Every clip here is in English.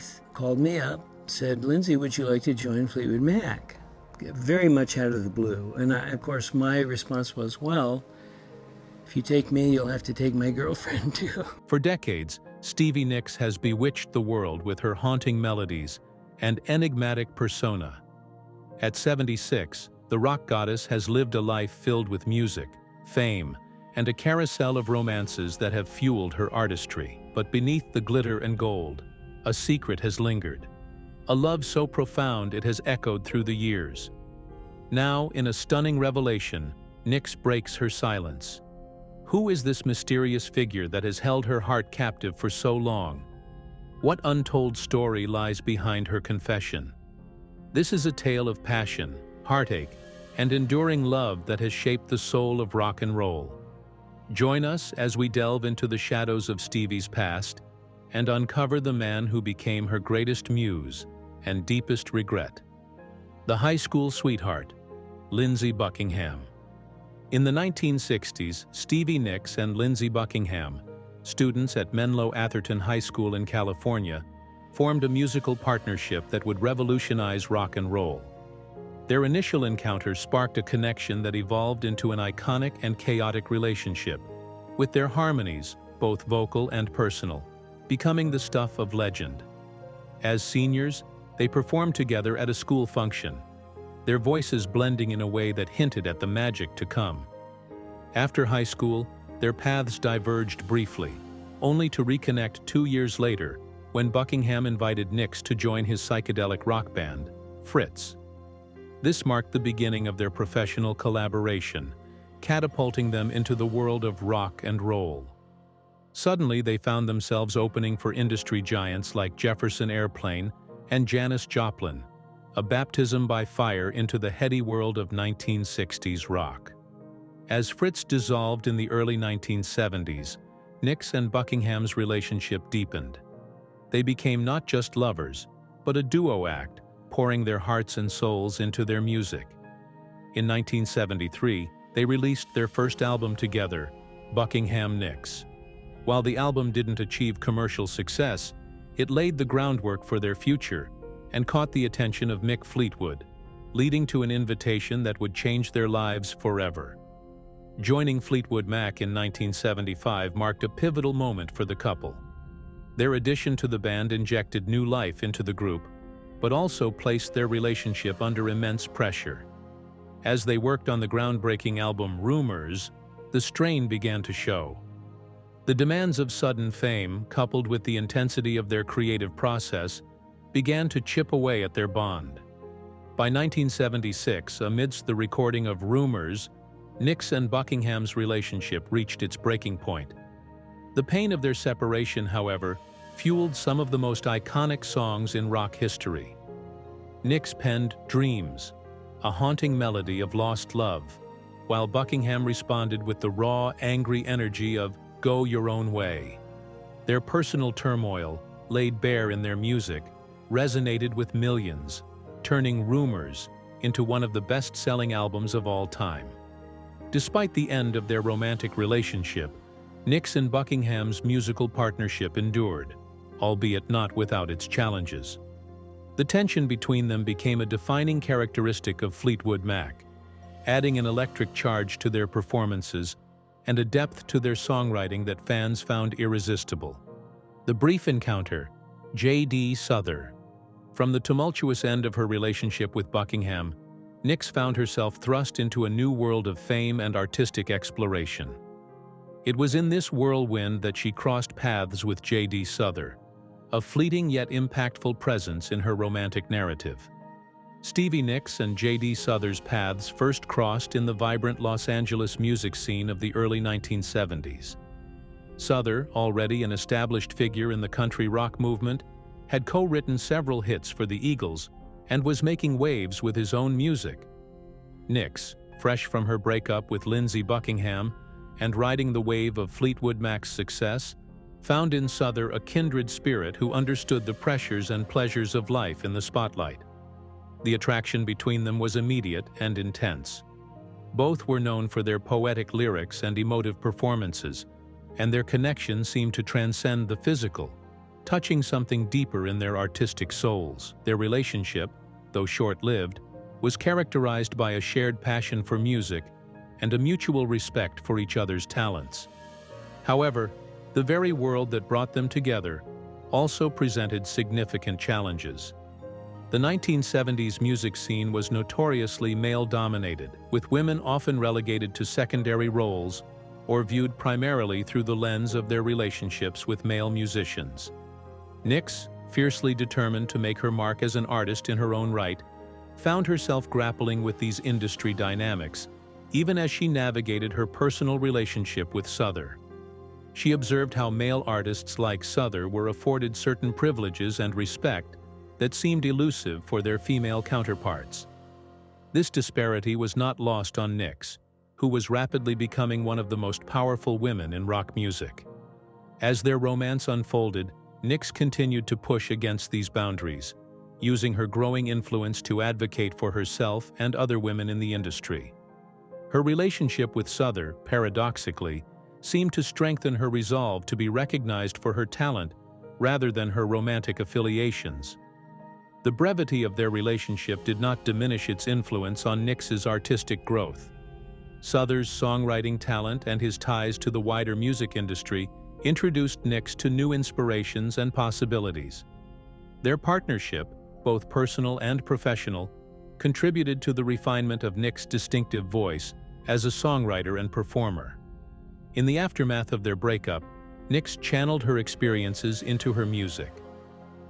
Keith called me up, said, "Lindsay, would you like to join Fleetwood Mac?" Very much out of the blue. And of course, my response was, well, if you take me, you'll have to take my girlfriend too. For decades, Stevie Nicks has bewitched the world with her haunting melodies and enigmatic persona. At 76, the rock goddess has lived a life filled with music, fame, and a carousel of romances that have fueled her artistry. But beneath the glitter and gold, a secret has lingered. A love so profound it has echoed through the years. Now, in a stunning revelation, Nicks breaks her silence. Who is this mysterious figure that has held her heart captive for so long? What untold story lies behind her confession? This is a tale of passion, heartache, and enduring love that has shaped the soul of rock and roll. Join us as we delve into the shadows of Stevie's past and uncover the man who became her greatest muse and deepest regret. The high school sweetheart, Lindsey Buckingham. In the 1960s, Stevie Nicks and Lindsey Buckingham, students at Menlo Atherton High School in California, formed a musical partnership that would revolutionize rock and roll. Their initial encounter sparked a connection that evolved into an iconic and chaotic relationship, with their harmonies, both vocal and personal, becoming the stuff of legend. As seniors, they performed together at a school function, their voices blending in a way that hinted at the magic to come. After high school, their paths diverged briefly, only to reconnect 2 years later when Buckingham invited Nicks to join his psychedelic rock band, Fritz. This marked the beginning of their professional collaboration, catapulting them into the world of rock and roll. Suddenly, they found themselves opening for industry giants like Jefferson Airplane and Janis Joplin, a baptism by fire into the heady world of 1960s rock. As Fritz dissolved in the early 1970s, Nicks and Buckingham's relationship deepened. They became not just lovers, but a duo act, pouring their hearts and souls into their music. In 1973, they released their first album together, Buckingham Nicks. While the album didn't achieve commercial success, it laid the groundwork for their future and caught the attention of Mick Fleetwood, leading to an invitation that would change their lives forever. Joining Fleetwood Mac in 1975 marked a pivotal moment for the couple. Their addition to the band injected new life into the group, but also placed their relationship under immense pressure. As they worked on the groundbreaking album Rumors, the strain began to show. The demands of sudden fame, coupled with the intensity of their creative process, began to chip away at their bond. By 1976, amidst the recording of Rumors, Nicks and Buckingham's relationship reached its breaking point. The pain of their separation, however, fueled some of the most iconic songs in rock history. Nicks penned Dreams, a haunting melody of lost love, while Buckingham responded with the raw, angry energy of Go Your Own Way. Their personal turmoil, laid bare in their music, resonated with millions, turning Rumors into one of the best-selling albums of all time. Despite the end of their romantic relationship, Nicks and Buckingham's musical partnership endured, albeit not without its challenges. The tension between them became a defining characteristic of Fleetwood Mac, adding an electric charge to their performances and a depth to their songwriting that fans found irresistible. The brief encounter, J.D. Souther. From the tumultuous end of her relationship with Buckingham, Nicks found herself thrust into a new world of fame and artistic exploration. It was in this whirlwind that she crossed paths with J.D. Souther, a fleeting yet impactful presence in her romantic narrative. Stevie Nicks and J.D. Souther's paths first crossed in the vibrant Los Angeles music scene of the early 1970s. Souther, already an established figure in the country rock movement, had co-written several hits for the Eagles and was making waves with his own music. Nicks, fresh from her breakup with Lindsey Buckingham and riding the wave of Fleetwood Mac's success, found in Souther a kindred spirit who understood the pressures and pleasures of life in the spotlight. The attraction between them was immediate and intense. Both were known for their poetic lyrics and emotive performances, and their connection seemed to transcend the physical, touching something deeper in their artistic souls. Their relationship, though short-lived, was characterized by a shared passion for music and a mutual respect for each other's talents. However, the very world that brought them together also presented significant challenges. The 1970s music scene was notoriously male-dominated, with women often relegated to secondary roles or viewed primarily through the lens of their relationships with male musicians. Nicks, fiercely determined to make her mark as an artist in her own right, found herself grappling with these industry dynamics, even as she navigated her personal relationship with Souther. She observed how male artists like Souther were afforded certain privileges and respect that seemed elusive for their female counterparts. This disparity was not lost on Nicks, who was rapidly becoming one of the most powerful women in rock music. As their romance unfolded, Nicks continued to push against these boundaries, using her growing influence to advocate for herself and other women in the industry. Her relationship with Souther, paradoxically, seemed to strengthen her resolve to be recognized for her talent rather than her romantic affiliations. The brevity of their relationship did not diminish its influence on Nicks's artistic growth. Souther's songwriting talent and his ties to the wider music industry introduced Nicks to new inspirations and possibilities. Their partnership, both personal and professional, contributed to the refinement of Nicks' distinctive voice as a songwriter and performer. In the aftermath of their breakup, Nicks channeled her experiences into her music.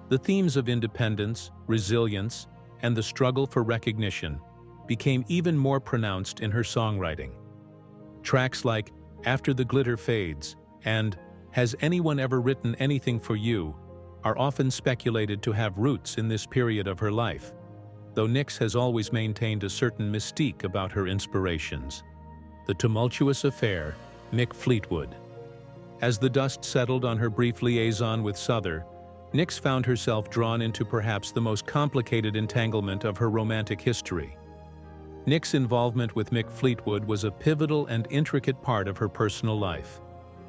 The themes of independence, resilience, and the struggle for recognition became even more pronounced in her songwriting. Tracks like After the Glitter Fades and Has Anyone Ever Written Anything for You are often speculated to have roots in this period of her life, though Nicks has always maintained a certain mystique about her inspirations. The tumultuous affair, Mick Fleetwood. As the dust settled on her brief liaison with Souther, Nicks found herself drawn into perhaps the most complicated entanglement of her romantic history. Nicks' involvement with Mick Fleetwood was a pivotal and intricate part of her personal life,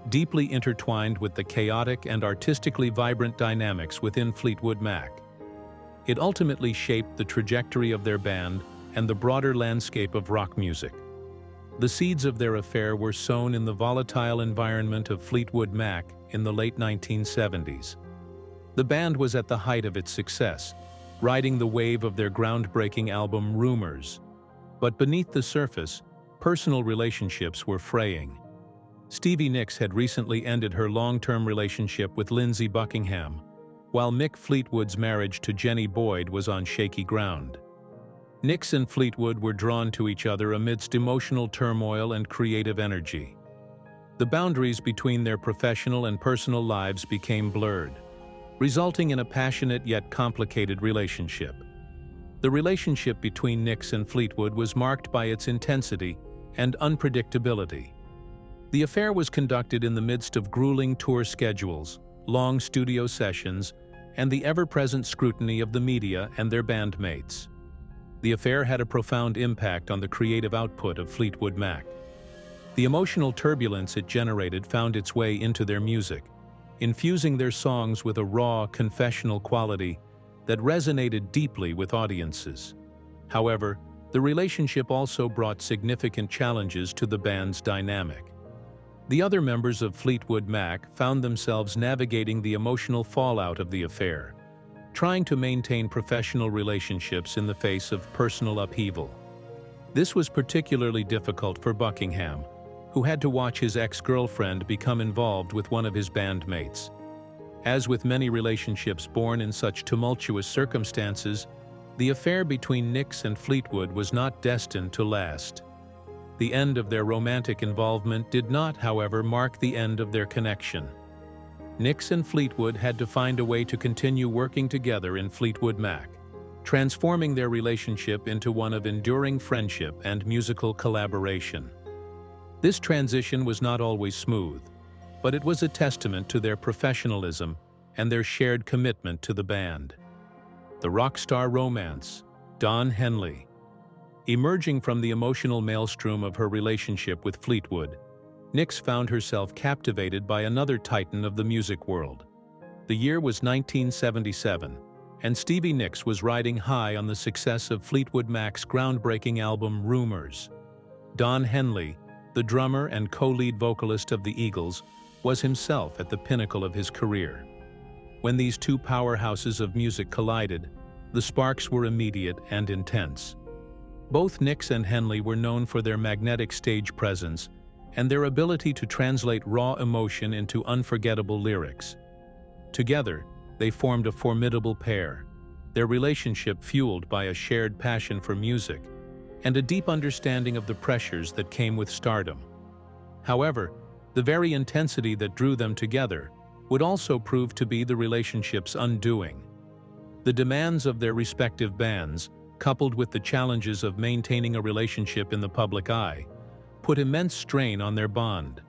deeply intertwined with the chaotic and artistically vibrant dynamics within Fleetwood Mac. It ultimately shaped the trajectory of their band and the broader landscape of rock music. The seeds of their affair were sown in the volatile environment of Fleetwood Mac in the late 1970s. The band was at the height of its success, riding the wave of their groundbreaking album Rumors. But beneath the surface, personal relationships were fraying. Stevie Nicks had recently ended her long-term relationship with Lindsey Buckingham, while Mick Fleetwood's marriage to Jenny Boyd was on shaky ground. Nicks and Fleetwood were drawn to each other amidst emotional turmoil and creative energy. The boundaries between their professional and personal lives became blurred, resulting in a passionate yet complicated relationship. The relationship between Nicks and Fleetwood was marked by its intensity and unpredictability. The affair was conducted in the midst of grueling tour schedules, long studio sessions, and the ever-present scrutiny of the media and their bandmates. The affair had a profound impact on the creative output of Fleetwood Mac. The emotional turbulence it generated found its way into their music, infusing their songs with a raw, confessional quality that resonated deeply with audiences. However, the relationship also brought significant challenges to the band's dynamic. The other members of Fleetwood Mac found themselves navigating the emotional fallout of the affair, trying to maintain professional relationships in the face of personal upheaval. This was particularly difficult for Buckingham, who had to watch his ex-girlfriend become involved with one of his bandmates. As with many relationships born in such tumultuous circumstances, the affair between Nicks and Fleetwood was not destined to last. The end of their romantic involvement did not, however, mark the end of their connection. Nicks and Fleetwood had to find a way to continue working together in Fleetwood Mac, transforming their relationship into one of enduring friendship and musical collaboration. This transition was not always smooth, but it was a testament to their professionalism and their shared commitment to the band. The Rockstar Romance, Don Henley. Emerging from the emotional maelstrom of her relationship with Fleetwood, Nicks found herself captivated by another titan of the music world. The year was 1977, and Stevie Nicks was riding high on the success of Fleetwood Mac's groundbreaking album Rumours. Don Henley, the drummer and co-lead vocalist of the Eagles, was himself at the pinnacle of his career. When these two powerhouses of music collided, the sparks were immediate and intense. Both Nicks and Henley were known for their magnetic stage presence and their ability to translate raw emotion into unforgettable lyrics. Together, they formed a formidable pair, their relationship fueled by a shared passion for music and a deep understanding of the pressures that came with stardom. However, the very intensity that drew them together would also prove to be the relationship's undoing. The demands of their respective bands, coupled with the challenges of maintaining a relationship in the public eye, put immense strain on their bond.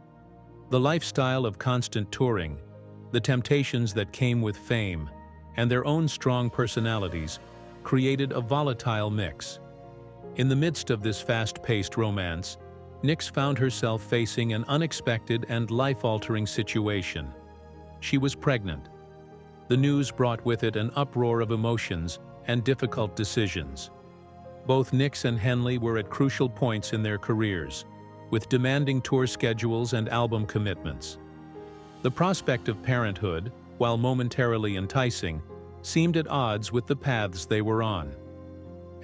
The lifestyle of constant touring, the temptations that came with fame, and their own strong personalities created a volatile mix. In the midst of this fast-paced romance, Nicks found herself facing an unexpected and life-altering situation. She was pregnant. The news brought with it an uproar of emotions and difficult decisions. Both Nicks and Henley were at crucial points in their careers, with demanding tour schedules and album commitments. The prospect of parenthood, while momentarily enticing, seemed at odds with the paths they were on.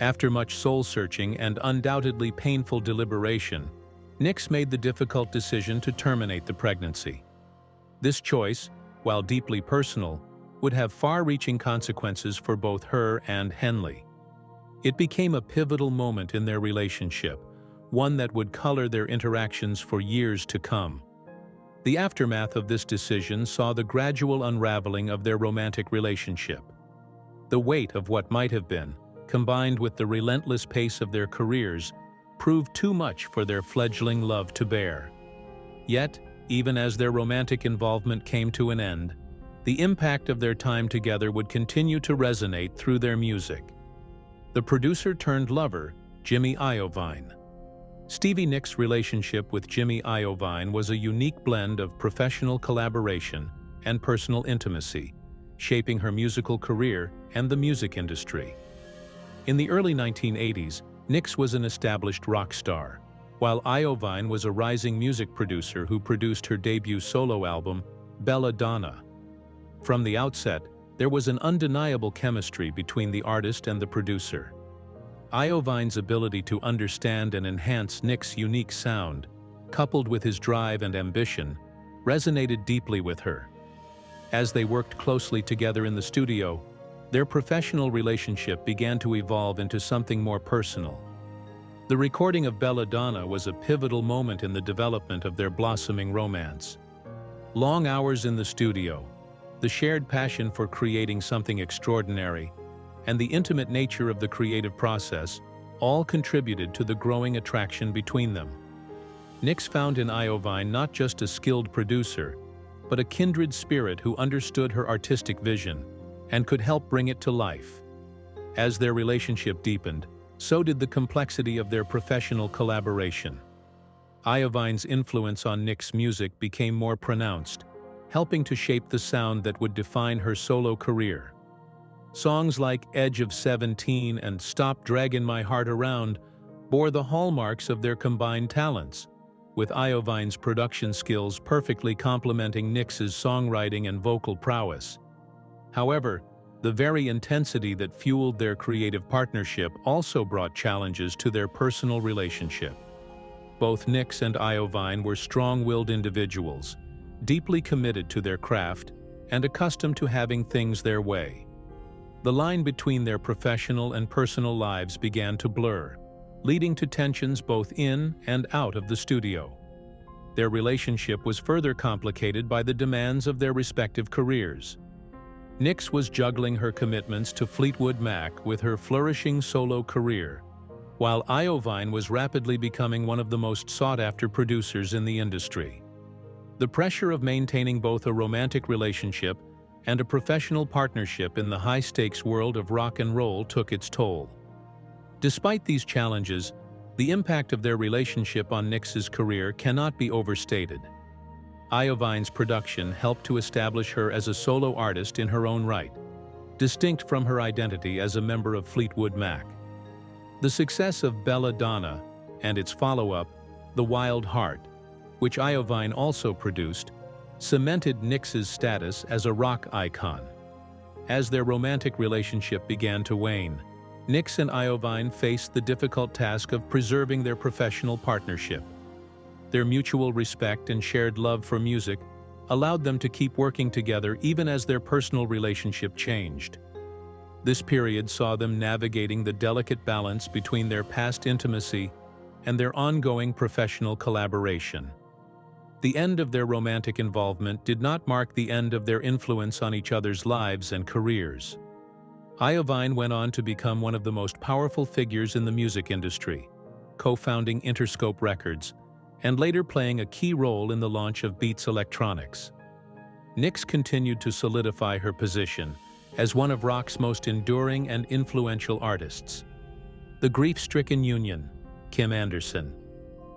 After much soul-searching and undoubtedly painful deliberation, Nicks made the difficult decision to terminate the pregnancy. This choice, while deeply personal, would have far-reaching consequences for both her and Henley. It became a pivotal moment in their relationship, one that would color their interactions for years to come. The aftermath of this decision saw the gradual unraveling of their romantic relationship. The weight of what might have been, combined with the relentless pace of their careers, proved too much for their fledgling love to bear. Yet, even as their romantic involvement came to an end, the impact of their time together would continue to resonate through their music. The producer-turned-lover, Jimmy Iovine. Stevie Nicks' relationship with Jimmy Iovine was a unique blend of professional collaboration and personal intimacy, shaping her musical career and the music industry. In the early 1980s, Nicks was an established rock star, while Iovine was a rising music producer who produced her debut solo album, Belladonna. From the outset, there was an undeniable chemistry between the artist and the producer. Iovine's ability to understand and enhance Nicks' unique sound, coupled with his drive and ambition, resonated deeply with her. As they worked closely together in the studio, their professional relationship began to evolve into something more personal. The recording of Belladonna was a pivotal moment in the development of their blossoming romance. Long hours in the studio, the shared passion for creating something extraordinary, and the intimate nature of the creative process all contributed to the growing attraction between them. Nicks found in Iovine not just a skilled producer, but a kindred spirit who understood her artistic vision and could help bring it to life. As their relationship deepened, so did the complexity of their professional collaboration. Iovine's influence on Nicks' music became more pronounced, helping to shape the sound that would define her solo career. Songs like Edge of 17 and Stop Draggin' My Heart Around bore the hallmarks of their combined talents, with Iovine's production skills perfectly complementing Nicks' songwriting and vocal prowess. However, the very intensity that fueled their creative partnership also brought challenges to their personal relationship. Both Nicks and Iovine were strong-willed individuals, deeply committed to their craft and accustomed to having things their way. The line between their professional and personal lives began to blur, leading to tensions both in and out of the studio. Their relationship was further complicated by the demands of their respective careers. Nicks was juggling her commitments to Fleetwood Mac with her flourishing solo career, while Iovine was rapidly becoming one of the most sought-after producers in the industry. The pressure of maintaining both a romantic relationship and a professional partnership in the high-stakes world of rock and roll took its toll. Despite these challenges, the impact of their relationship on Nicks' career cannot be overstated. Iovine's production helped to establish her as a solo artist in her own right, distinct from her identity as a member of Fleetwood Mac. The success of Belladonna and its follow-up, The Wild Heart, which Iovine also produced, cemented Nicks's status as a rock icon. As their romantic relationship began to wane, Nicks and Iovine faced the difficult task of preserving their professional partnership. Their mutual respect and shared love for music allowed them to keep working together even as their personal relationship changed. This period saw them navigating the delicate balance between their past intimacy and their ongoing professional collaboration. The end of their romantic involvement did not mark the end of their influence on each other's lives and careers. Iovine went on to become one of the most powerful figures in the music industry, co-founding Interscope Records, and later playing a key role in the launch of Beats Electronics. Nicks continued to solidify her position as one of rock's most enduring and influential artists. The grief-stricken union, Kim Anderson.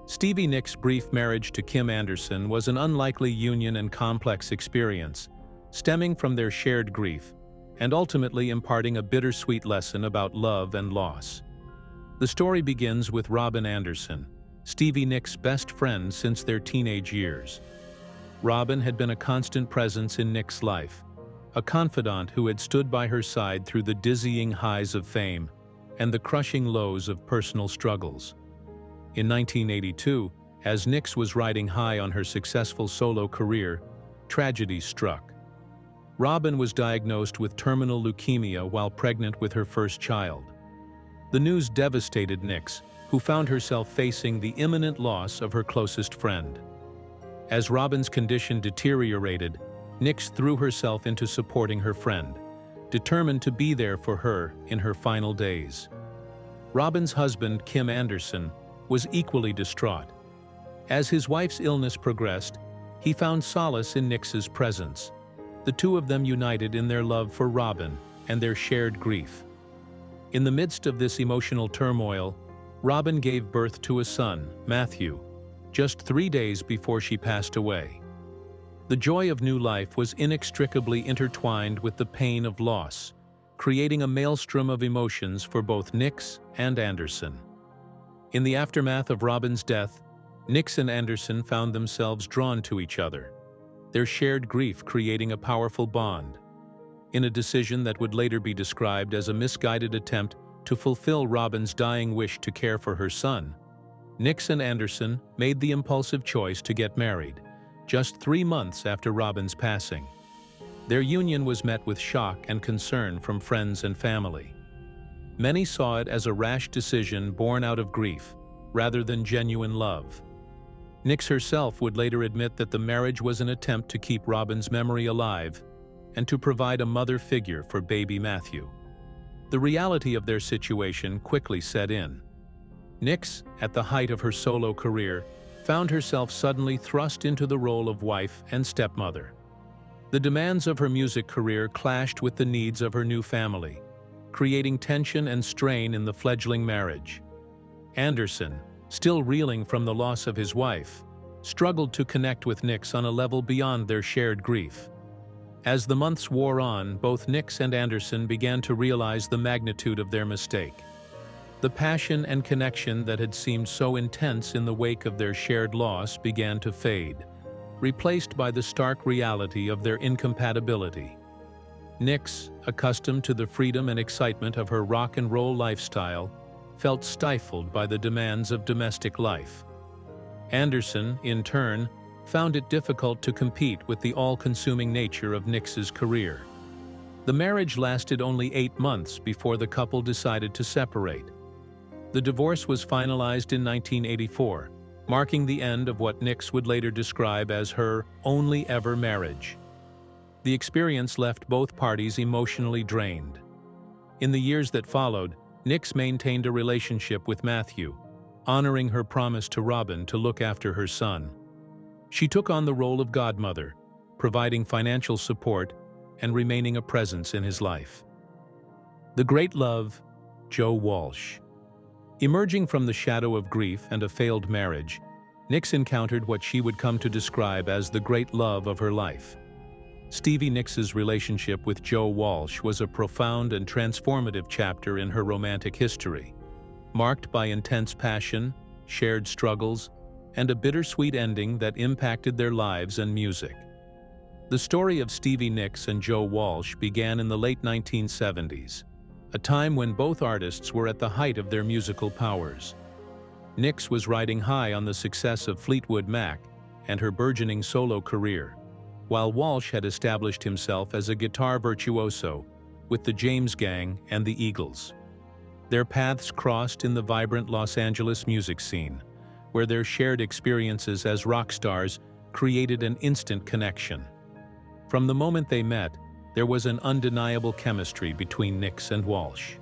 Stevie Nicks' brief marriage to Kim Anderson was an unlikely union and complex experience, stemming from their shared grief and ultimately imparting a bittersweet lesson about love and loss. The story begins with Robin Anderson, Stevie Nicks' best friend since their teenage years. Robin had been a constant presence in Nicks' life, a confidant who had stood by her side through the dizzying highs of fame and the crushing lows of personal struggles. In 1982, as Nicks was riding high on her successful solo career, tragedy struck. Robin was diagnosed with terminal leukemia while pregnant with her first child. The news devastated Nicks, who found herself facing the imminent loss of her closest friend. As Robin's condition deteriorated, Nicks threw herself into supporting her friend, determined to be there for her in her final days. Robin's husband, Kim Anderson, was equally distraught. As his wife's illness progressed, he found solace in Nicks's presence. The two of them united in their love for Robin and their shared grief. In the midst of this emotional turmoil, Robin gave birth to a son, Matthew, just 3 days before she passed away. The joy of new life was inextricably intertwined with the pain of loss, creating a maelstrom of emotions for both Nicks and Anderson. In the aftermath of Robin's death, Nicks and Anderson found themselves drawn to each other, their shared grief creating a powerful bond. In a decision that would later be described as a misguided attempt to fulfill Robin's dying wish to care for her son, Nicks and Anderson made the impulsive choice to get married, just 3 months after Robin's passing. Their union was met with shock and concern from friends and family. Many saw it as a rash decision born out of grief, rather than genuine love. Nicks herself would later admit that the marriage was an attempt to keep Robin's memory alive and to provide a mother figure for baby Matthew. The reality of their situation quickly set in. Nicks, at the height of her solo career, found herself suddenly thrust into the role of wife and stepmother. The demands of her music career clashed with the needs of her new family, creating tension and strain in the fledgling marriage. Anderson, still reeling from the loss of his wife, struggled to connect with Nicks on a level beyond their shared grief. As the months wore on, both Nicks and Anderson began to realize the magnitude of their mistake. The passion and connection that had seemed so intense in the wake of their shared loss began to fade, replaced by the stark reality of their incompatibility. Nicks, accustomed to the freedom and excitement of her rock and roll lifestyle, felt stifled by the demands of domestic life. Anderson, in turn, found it difficult to compete with the all-consuming nature of Nicks's career. The marriage lasted only 8 months before the couple decided to separate. The divorce was finalized in 1984, marking the end of what Nicks would later describe as her only ever marriage. The experience left both parties emotionally drained. In the years that followed, Nicks maintained a relationship with Matthew, honoring her promise to Robin to look after her son. She took on the role of godmother, providing financial support and remaining a presence in his life. The great love, Joe Walsh. Emerging from the shadow of grief and a failed marriage, Nicks encountered what she would come to describe as the great love of her life. Stevie Nicks's relationship with Joe Walsh was a profound and transformative chapter in her romantic history, marked by intense passion, shared struggles, and a bittersweet ending that impacted their lives and music. The story of Stevie Nicks and Joe Walsh began in the late 1970s, a time when both artists were at the height of their musical powers. Nicks was riding high on the success of Fleetwood Mac and her burgeoning solo career, while Walsh had established himself as a guitar virtuoso with the James Gang and the Eagles. Their paths crossed in the vibrant Los Angeles music scene, where their shared experiences as rock stars created an instant connection. From the moment they met, there was an undeniable chemistry between Nicks and Walsh.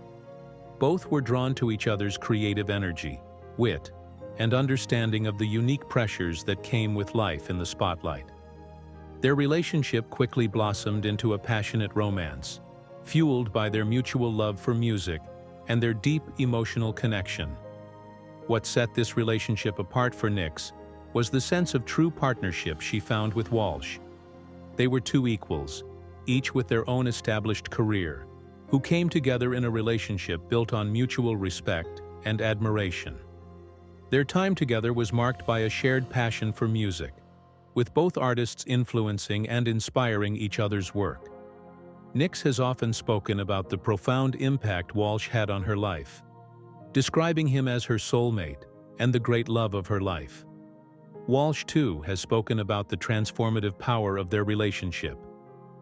Both were drawn to each other's creative energy, wit, and understanding of the unique pressures that came with life in the spotlight. Their relationship quickly blossomed into a passionate romance, fueled by their mutual love for music and their deep emotional connection. What set this relationship apart for Nicks was the sense of true partnership she found with Walsh. They were two equals, each with their own established career, who came together in a relationship built on mutual respect and admiration. Their time together was marked by a shared passion for music, with both artists influencing and inspiring each other's work. Nicks has often spoken about the profound impact Walsh had on her life, describing him as her soulmate and the great love of her life. Walsh, too, has spoken about the transformative power of their relationship,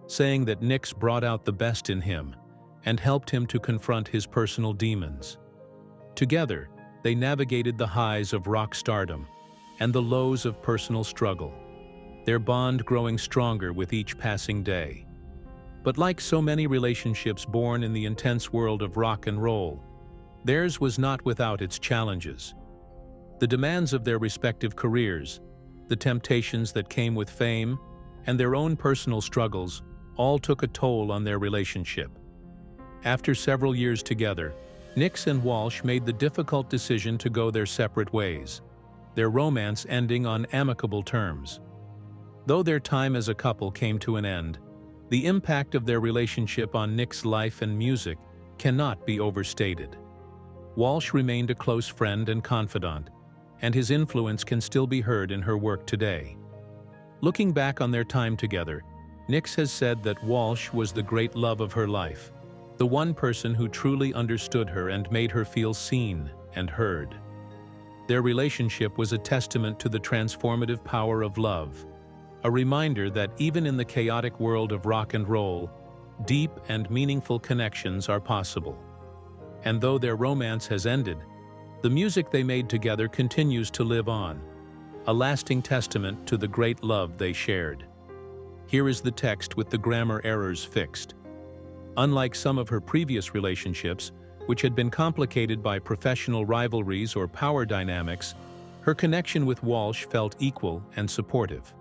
saying that Nicks brought out the best in him and helped him to confront his personal demons. Together, they navigated the highs of rock stardom and the lows of personal struggle, their bond growing stronger with each passing day. But like so many relationships born in the intense world of rock and roll, theirs was not without its challenges. The demands of their respective careers, the temptations that came with fame, and their own personal struggles all took a toll on their relationship. After several years together, Nicks and Walsh made the difficult decision to go their separate ways, their romance ending on amicable terms. Though their time as a couple came to an end, the impact of their relationship on Nicks' life and music cannot be overstated. Walsh remained a close friend and confidant, and his influence can still be heard in her work today. Looking back on their time together, Nicks has said that Walsh was the great love of her life, the one person who truly understood her and made her feel seen and heard. Their relationship was a testament to the transformative power of love, a reminder that even in the chaotic world of rock and roll, deep and meaningful connections are possible. And though their romance has ended, the music they made together continues to live on, a lasting testament to the great love they shared. Here is the text with the grammar errors fixed. Unlike some of her previous relationships, which had been complicated by professional rivalries or power dynamics, her connection with Walsh felt equal and supportive.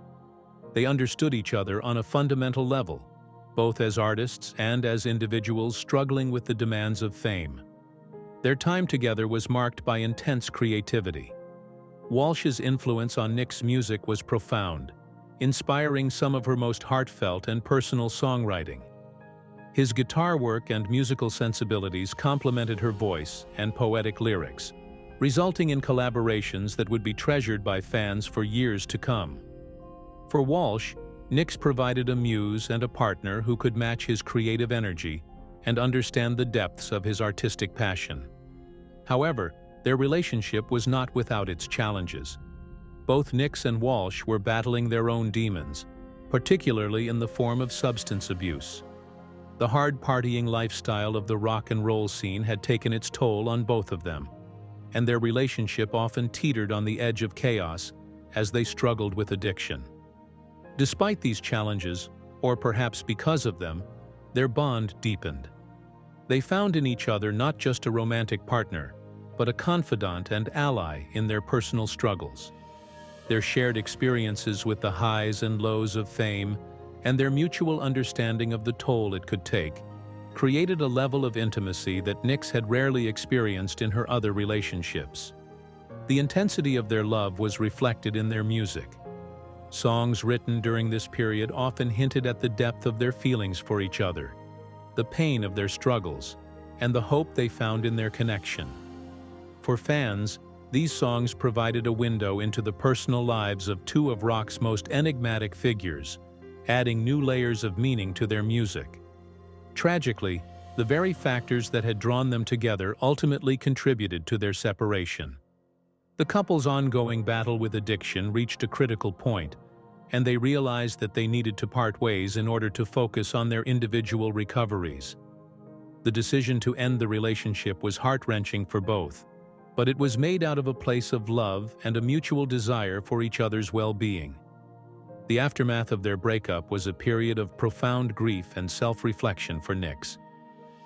They understood each other on a fundamental level, both as artists and as individuals struggling with the demands of fame. Their time together was marked by intense creativity. Walsh's influence on Nicks' music was profound, inspiring some of her most heartfelt and personal songwriting. His guitar work and musical sensibilities complemented her voice and poetic lyrics, resulting in collaborations that would be treasured by fans for years to come. For Walsh, Nicks provided a muse and a partner who could match his creative energy and understand the depths of his artistic passion. However, their relationship was not without its challenges. Both Nicks and Walsh were battling their own demons, particularly in the form of substance abuse. The hard partying lifestyle of the rock and roll scene had taken its toll on both of them, and their relationship often teetered on the edge of chaos as they struggled with addiction. Despite these challenges, or perhaps because of them, their bond deepened. They found in each other not just a romantic partner, but a confidant and ally in their personal struggles. Their shared experiences with the highs and lows of fame and their mutual understanding of the toll it could take created a level of intimacy that Nicks had rarely experienced in her other relationships. The intensity of their love was reflected in their music. Songs written during this period often hinted at the depth of their feelings for each other, the pain of their struggles, and the hope they found in their connection. For fans, these songs provided a window into the personal lives of two of rock's most enigmatic figures, adding new layers of meaning to their music. Tragically, the very factors that had drawn them together ultimately contributed to their separation. The couple's ongoing battle with addiction reached a critical point, and they realized that they needed to part ways in order to focus on their individual recoveries. The decision to end the relationship was heart-wrenching for both, but it was made out of a place of love and a mutual desire for each other's well-being. The aftermath of their breakup was a period of profound grief and self-reflection for Nicks.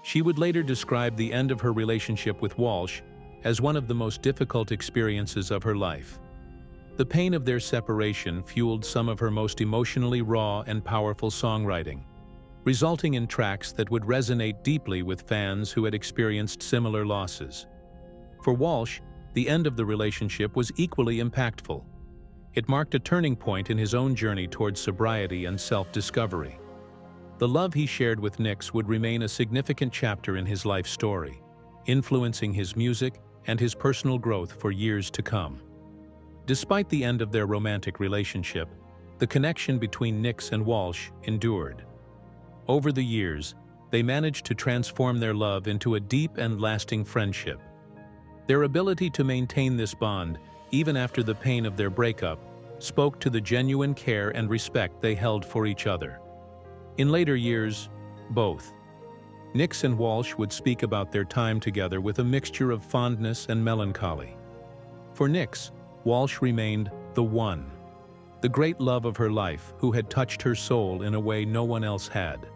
She would later describe the end of her relationship with Walsh as one of the most difficult experiences of her life. The pain of their separation fueled some of her most emotionally raw and powerful songwriting, resulting in tracks that would resonate deeply with fans who had experienced similar losses. For Walsh, the end of the relationship was equally impactful. It marked a turning point in his own journey towards sobriety and self-discovery. The love he shared with Nicks would remain a significant chapter in his life story, influencing his music and his personal growth for years to come. Despite the end of their romantic relationship, the connection between Nicks and Walsh endured. Over the years, they managed to transform their love into a deep and lasting friendship. Their ability to maintain this bond, even after the pain of their breakup, spoke to the genuine care and respect they held for each other. In later years, both Nicks and Walsh would speak about their time together with a mixture of fondness and melancholy. For Nicks, Walsh remained the one, the great love of her life who had touched her soul in a way no one else had.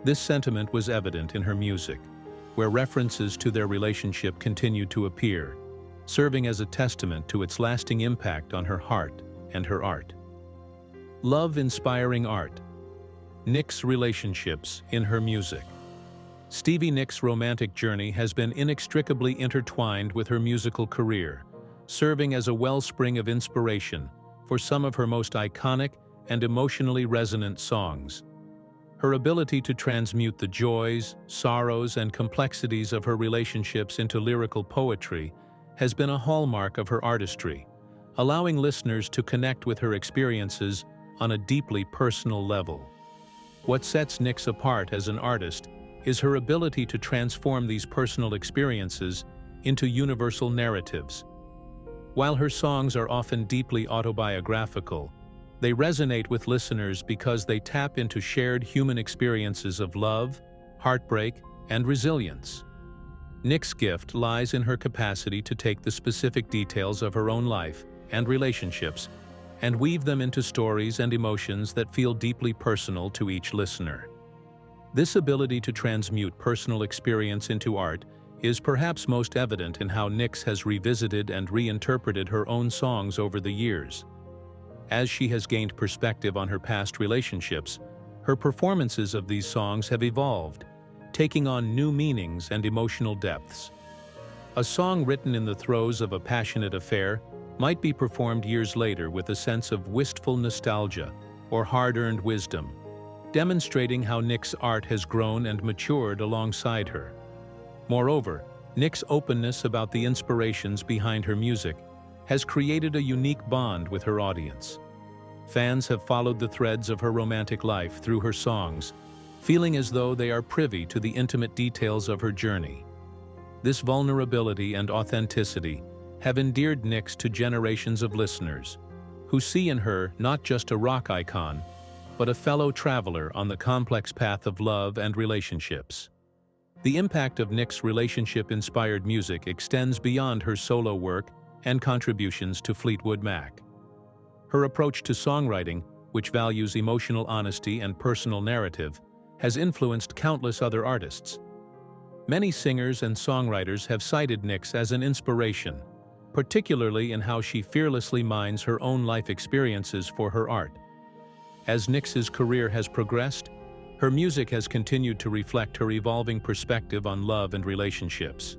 This sentiment was evident in her music, where references to their relationship continued to appear, serving as a testament to its lasting impact on her heart and her art. Love-inspiring art. Nicks' relationships in her music. Stevie Nicks' romantic journey has been inextricably intertwined with her musical career, serving as a wellspring of inspiration for some of her most iconic and emotionally resonant songs. Her ability to transmute the joys, sorrows, and complexities of her relationships into lyrical poetry has been a hallmark of her artistry, allowing listeners to connect with her experiences on a deeply personal level. What sets Nicks apart as an artist is her ability to transform these personal experiences into universal narratives. While her songs are often deeply autobiographical, they resonate with listeners because they tap into shared human experiences of love, heartbreak, and resilience. Nicks' gift lies in her capacity to take the specific details of her own life and relationships and weave them into stories and emotions that feel deeply personal to each listener. This ability to transmute personal experience into art is perhaps most evident in how Nicks has revisited and reinterpreted her own songs over the years. As she has gained perspective on her past relationships, her performances of these songs have evolved, taking on new meanings and emotional depths. A song written in the throes of a passionate affair might be performed years later with a sense of wistful nostalgia or hard-earned wisdom, demonstrating how Nicks' art has grown and matured alongside her. Moreover, Nicks' openness about the inspirations behind her music has created a unique bond with her audience. Fans have followed the threads of her romantic life through her songs, feeling as though they are privy to the intimate details of her journey. This vulnerability and authenticity have endeared Nicks to generations of listeners, who see in her not just a rock icon, but a fellow traveler on the complex path of love and relationships. The impact of Nicks' relationship-inspired music extends beyond her solo work and contributions to Fleetwood Mac. Her approach to songwriting, which values emotional honesty and personal narrative, has influenced countless other artists. Many singers and songwriters have cited Nicks as an inspiration, particularly in how she fearlessly mines her own life experiences for her art. As Nicks' career has progressed, her music has continued to reflect her evolving perspective on love and relationships.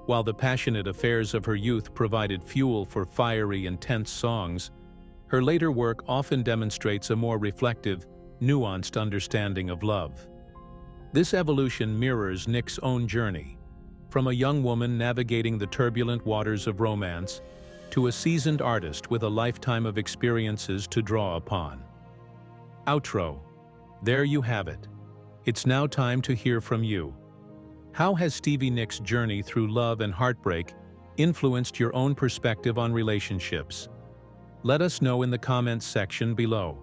While the passionate affairs of her youth provided fuel for fiery, intense songs, her later work often demonstrates a more reflective, nuanced understanding of love. This evolution mirrors Nicks' own journey, from a young woman navigating the turbulent waters of romance to a seasoned artist with a lifetime of experiences to draw upon. Outro. There you have it. It's now time to hear from you. How has Stevie Nicks' journey through love and heartbreak influenced your own perspective on relationships? Let us know in the comments section below.